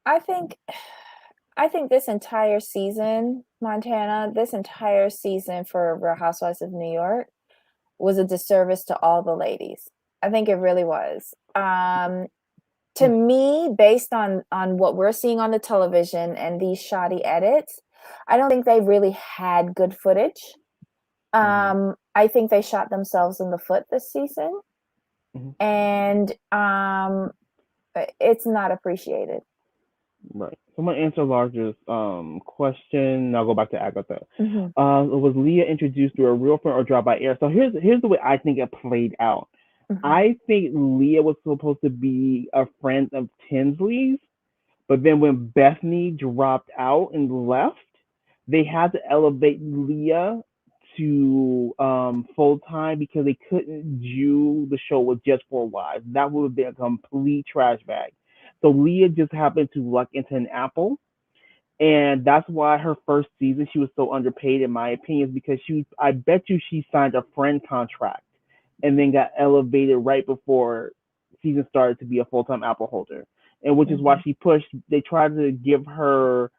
I think I think this entire season, Montana, this entire season for Real Housewives of New York was a disservice to all the ladies. I think it really was. To me, based on what we're seeing on the television and these shoddy edits, I don't think they really had good footage. I think they shot themselves in the foot this season, Mm-hmm. and it's not appreciated. Right. So I'm gonna answer largest question. I'll go back to Agatha. Mm-hmm. Was Leah introduced through a real friend or dropped by air? So here's the way I think it played out. Mm-hmm. I think Leah was supposed to be a friend of Tinsley's, but then when Bethany dropped out and left, they had to elevate Leah to full time because they couldn't do the show with just four wives. That would have been a complete trash bag. So Leah just happened to luck into an apple, and that's why her first season she was so underpaid in my opinion, is because I bet you she signed a friend contract and then got elevated right before season started to be a full-time apple holder, and which is why Mm-hmm. they tried to give her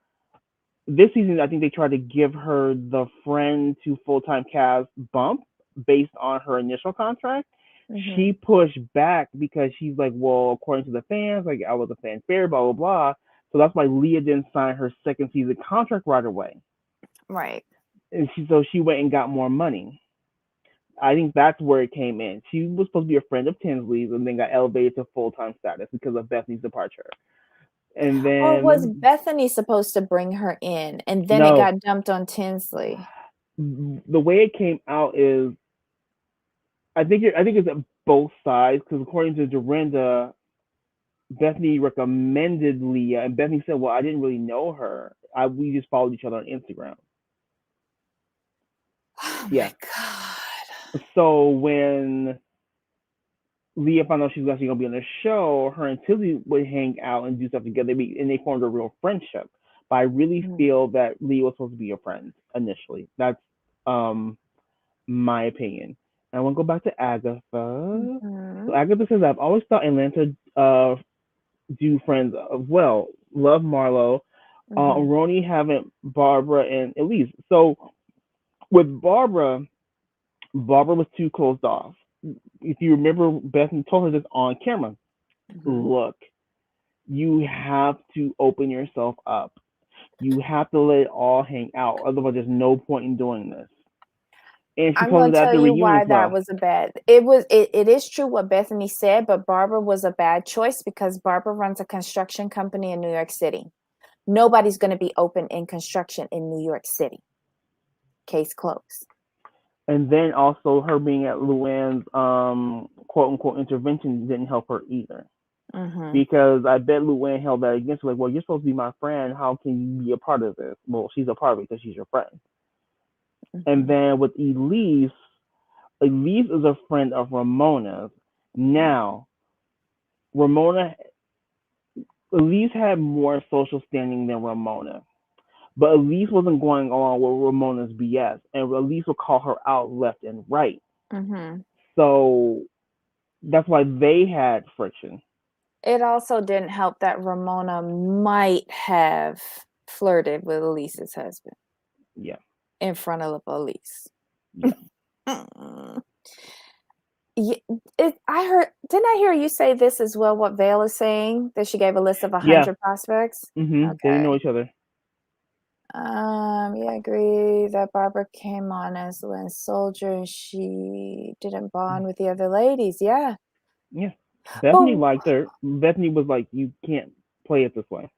this season. I think they tried to give her the friend to full-time cast bump based on her initial contract. Mm-hmm. She pushed back because she's like, well, according to the fans, like I was a fan favorite, blah blah blah. So that's why Leah didn't sign her second season contract right away, Right. and she went and got more money. I think that's where it came in. She was supposed to be a friend of Tinsley's and then got elevated to full time status because of Bethany's departure. And Or was then Bethany supposed to bring her in and then it no, got dumped on Tinsley? the way it came out is I think it's at both sides because according to Dorinda, Bethany recommended Leah, and Bethany said, "Well, I didn't really know her. We just followed each other on Instagram." Oh Yeah. my God. So when Leah found out she was actually gonna be on the show, her and Tilly would hang out and do stuff together, and they formed a real friendship. But I really Mm-hmm. feel that Leah was supposed to be a friend initially. That's um my opinion. And I want to go back to Agatha. So Agatha says, I've always thought Atlanta do friends well. Love Marlo. Mm-hmm. RHONY haven't Barbara and Elise. So with Barbara was too closed off. If you remember, Bethany told her this on camera. Mm-hmm. Look, you have to open yourself up. You have to let it all hang out. Otherwise, there's no point in doing this. And she I'm told going her to that at tell the you reunion why as that well. was a bad. It is true what Bethany said, but Barbara was a bad choice because Barbara runs a construction company in New York City. Nobody's going to be open in construction in New York City. Case closed. And then also her being at Luann's quote unquote intervention didn't help her either. Mm-hmm. Because I bet Luann held that against her, like, well, you're supposed to be my friend. How can you be a part of this? Well, she's a part of it because she's your friend. And Mm-hmm. then with Elise is a friend of Ramona's. Now, Ramona, Elise had more social standing than Ramona. But Elise wasn't going along with Ramona's BS. And Elise would call her out left and right. Mm-hmm. So that's why they had friction. It also didn't help that Ramona might have flirted with Elise's husband Yeah. in front of Elise. Yeah. Mm. Yeah, didn't I hear you say this as well, what Vale is saying? That she gave a list of Yeah. 100 prospects? They didn't know Okay. each other. Yeah, I agree that Barbara came on as Lynn Soldier and she didn't bond with the other ladies. Yeah. Yeah. Bethany liked her. Bethany was like, you can't play it this way.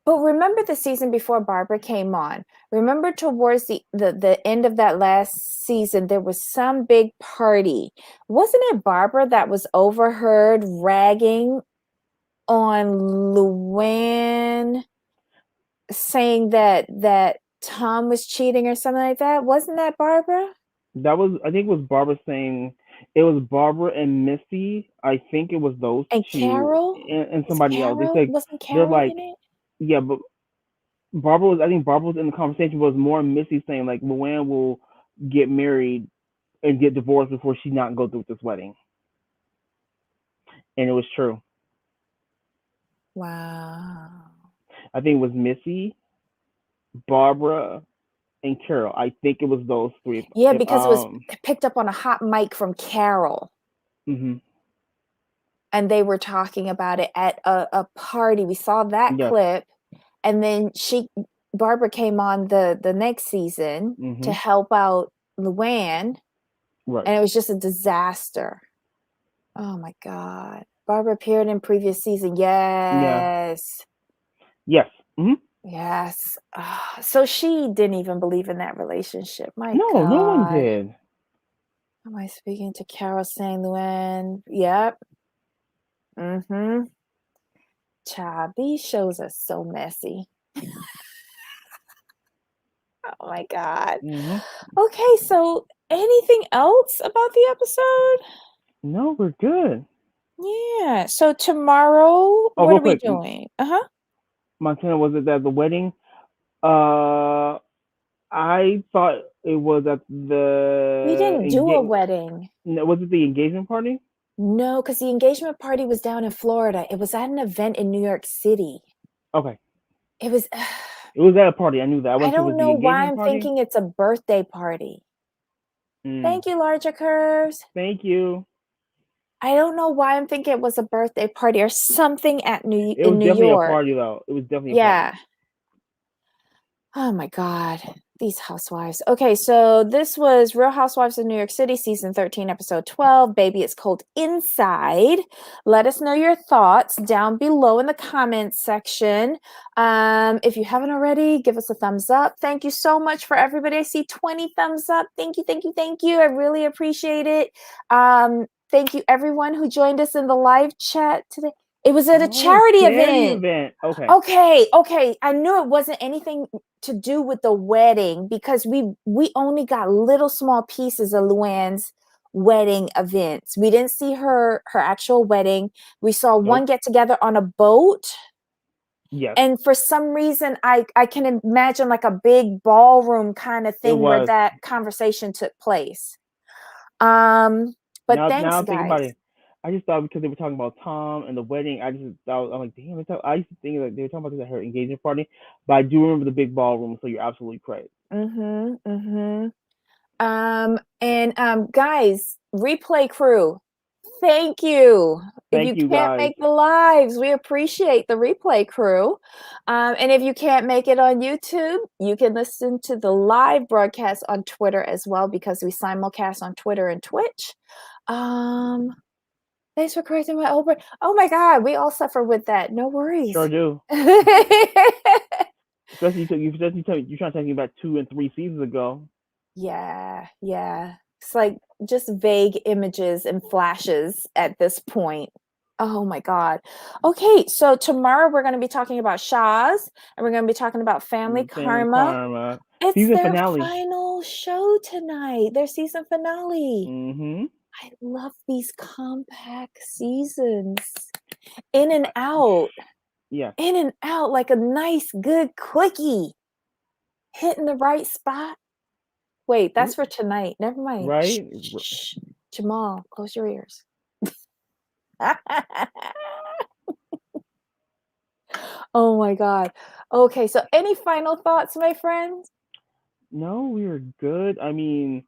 But remember the season before Barbara came on. Remember towards the end of that last season, there was some big party. Wasn't it Barbara that was overheard ragging on Luann, saying that Tom was cheating or something like that? Wasn't that Barbara? That was, I think it was Barbara saying, it was Barbara and Missy. I think it was those And two Carol? and somebody else. They said, Wasn't they're Carol like, in it? yeah, but I think Barbara was in the conversation, was more Missy saying like Luann will get married and get divorced before she not go through with this wedding. And it was true. Wow. I think it was Missy, Barbara, and Carol. I think it was those three. Yeah, because it was picked up on a hot mic from Carol. Mm-hmm. And they were talking about it at a party. We saw that clip. And then Barbara came on the next season to help out Luann. Right. And it was just a disaster. Oh my God. Barbara appeared in previous season. Yes. Yeah. Yes. Mm-hmm. Yes. So she didn't even believe in that relationship. My No, God. no one did. Am I speaking to Carol saying Luann? Yep. Mm-hmm. Child, these shows are so messy. Oh my God. Mm-hmm. Okay, so anything else about the episode? No, we're good. Yeah. So tomorrow, what are we quick. doing? Montana, was it at the wedding? I thought it was at the We didn't do a wedding. Was it the engagement party? No, because the engagement party was down in Florida. It was at an event in New York City. Okay. It was It was at a party. I knew that. I don't know why I'm thinking it's a birthday party. Thank you, larger curves. Thank you. I don't know why I'm thinking it was a birthday party or something at New York. It was definitely a party, though. It was definitely a party. Oh my God, these housewives. Okay, so this was Real Housewives of New York City, season 13, episode 12. Baby, it's cold inside. Let us know your thoughts down below in the comments section. If you haven't already, give us a thumbs up. Thank you so much for everybody. I see 20 thumbs up. Thank you, thank you, thank you. I really appreciate it. Thank you, everyone who joined us in the live chat today. It was at a charity event. Okay. I knew it wasn't anything to do with the wedding because we only got little small pieces of Luann's wedding events. We didn't see her actual wedding. We saw one get together on a boat. Yes. And for some reason, I can imagine like a big ballroom kind of thing where that conversation took place. But thanks, guys. I just thought because they were talking about Tom and the wedding, I just thought, I'm like, damn, I used to think like they were talking about this at her engagement party, but I do remember the big ballroom, so you're absolutely correct. Guys, replay crew, thank you. If you can't make the lives, we appreciate the replay crew. And if you can't make it on YouTube, you can listen to the live broadcast on Twitter as well because we simulcast on Twitter and Twitch. Thanks for correcting my old brain. Oh my God, we all suffer with that. No worries. Sure do. Especially you're trying to take me back 2 and 3 seasons ago. Yeah. It's like just vague images and flashes at this point. Oh my God. Okay, so tomorrow we're going to be talking about Shaw's and we're going to be talking about Family Karma. It's season their final show tonight, their season finale. I love these compact seasons. In and out. Yeah. In and out like a nice, good quickie. Hitting the right spot. Wait, that's for tonight. Never mind. Right? Shh. Jamal, close your ears. Oh my God. Okay, so any final thoughts, my friends? No, we are good. I mean,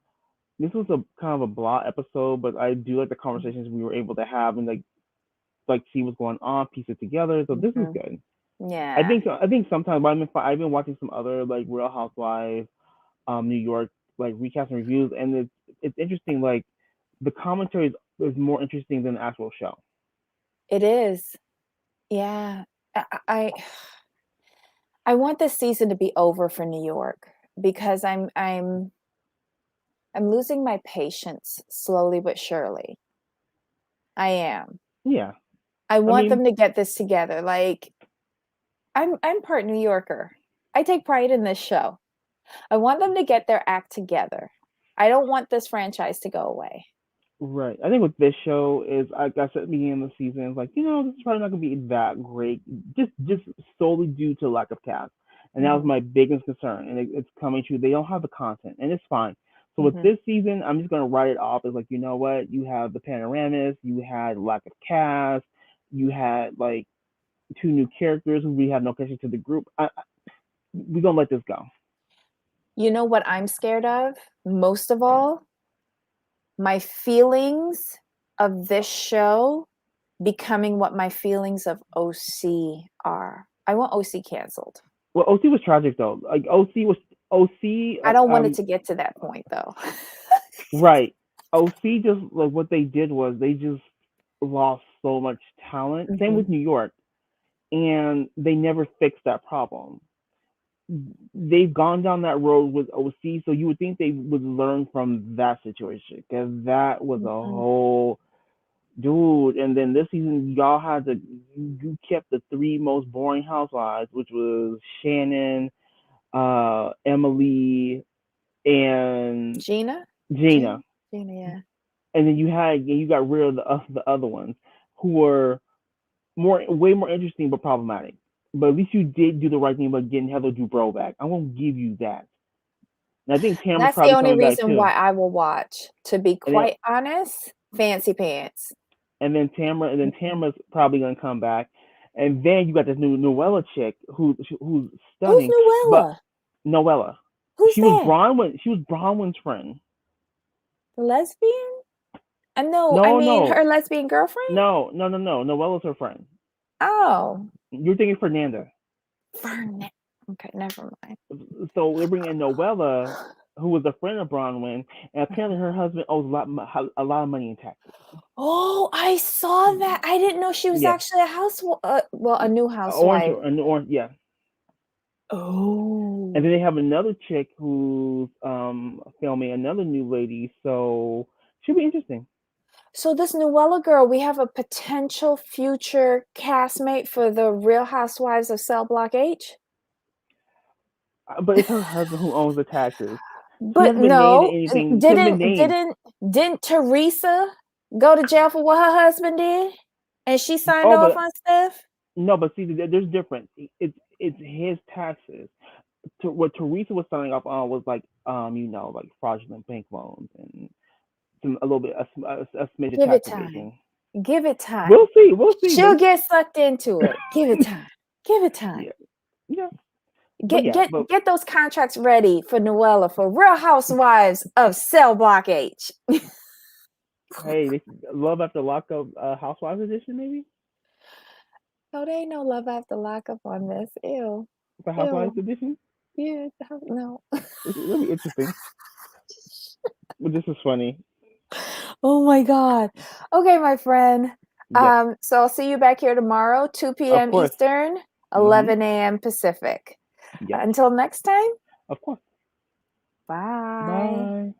this was a kind of a blah episode, but I do like the conversations we were able to have and like see what's going on, piece it together. So this is Mhm. good. Yeah, I think sometimes I've been watching some other like Real Housewives, New York like recasts and reviews, and it's interesting. Like the commentary is more interesting than the actual show. it is. Yeah. I I want this season to be over for New York because I'm losing my patience slowly but surely. I am. Yeah, I I want mean, them to get this together. Like I'm part New Yorker. I take pride in this show. I want them to get their act together. I don't want this franchise to go away. right. I think with this show is like I said at the beginning of the season, it's like, this is probably not gonna be that great. Just solely due to lack of cast. And that was Mhm. my biggest concern. And it's coming true. They don't have the content and it's fine. So with Mhm. this season, I'm just gonna write it off as like, you know what, you have the panoramas, you had lack of cast, you had like two new characters who we have no connection to the group. We're gonna let this go. You know what I'm scared of? Most of all, my feelings of this show becoming what my feelings of OC are. I want OC canceled. Well, OC was tragic though. Like OC. I don't want it to get to that point though. Right. OC just like what they did was they just lost so much talent. Same Mhm. with New York, and they never fixed that problem. They've gone down that road with OC, so you would think they would learn from that situation because that was a Mhm. whole dude. And then this season, y'all had to you kept the three most boring housewives, which was Shannon, Emily, and Gina? Gina. Gina, yeah. And then you got rid of the other ones who were way more interesting but problematic. But at least you did do the right thing by getting Heather Dubrow back. I won't give you that. And I think Tamara's That's the probably only coming back reason too. why I will watch, to be And then quite honest, Fancy Pants. and then Mhm. Tamara's probably gonna come back. And then you got this new Noella chick who's Who's stunning, but Noella? Noella. Who's that? She was Bronwyn's friend. The lesbian? No, I No, mean no, her lesbian girlfriend? no. Noella's her friend. Oh, You're thinking Fernanda. Fernet. Okay, never mind. So they bring in Noella, who was a friend of Bronwyn, and apparently her husband owes a lot of money in taxes. Oh, I saw that. I didn't know she was Yeah, actually a housewife. Well, a new housewife. orange, yeah. And Oh. then they have another chick who's filming another new lady, so should be interesting. So this Noella girl, we have a potential future castmate for the Real Housewives of Cell Block H? But it's her husband who owns the taxes. She But hasn't been named in no, anything. She hasn't been didn't named. didn't didn't Teresa go to jail for what her husband did? And she signed Oh, off but on stuff? no, but see, there's difference. It's his taxes. What Teresa was signing off on was like like fraudulent bank loans and a little bit a smidge of Give it tax time. evasion. Give it time. We'll see, but She'll get sucked into it. Give it time. Give it time. yeah, yeah, but Get yeah, get but get those contracts ready for Noella for Real Housewives of Cell Block H. hey, Love After Lockup Housewives edition maybe No, there ain't no love after lockup on this. Ew. for Housewives Ew. edition. Yeah, no. It'll be interesting. But this is funny. Oh my God. Okay, my friend. Yes, So I'll see you back here tomorrow, 2 of p.m. course. Eastern, Mm-hmm. 11 a.m. Pacific. Yes, Until next time, of course. bye. Bye.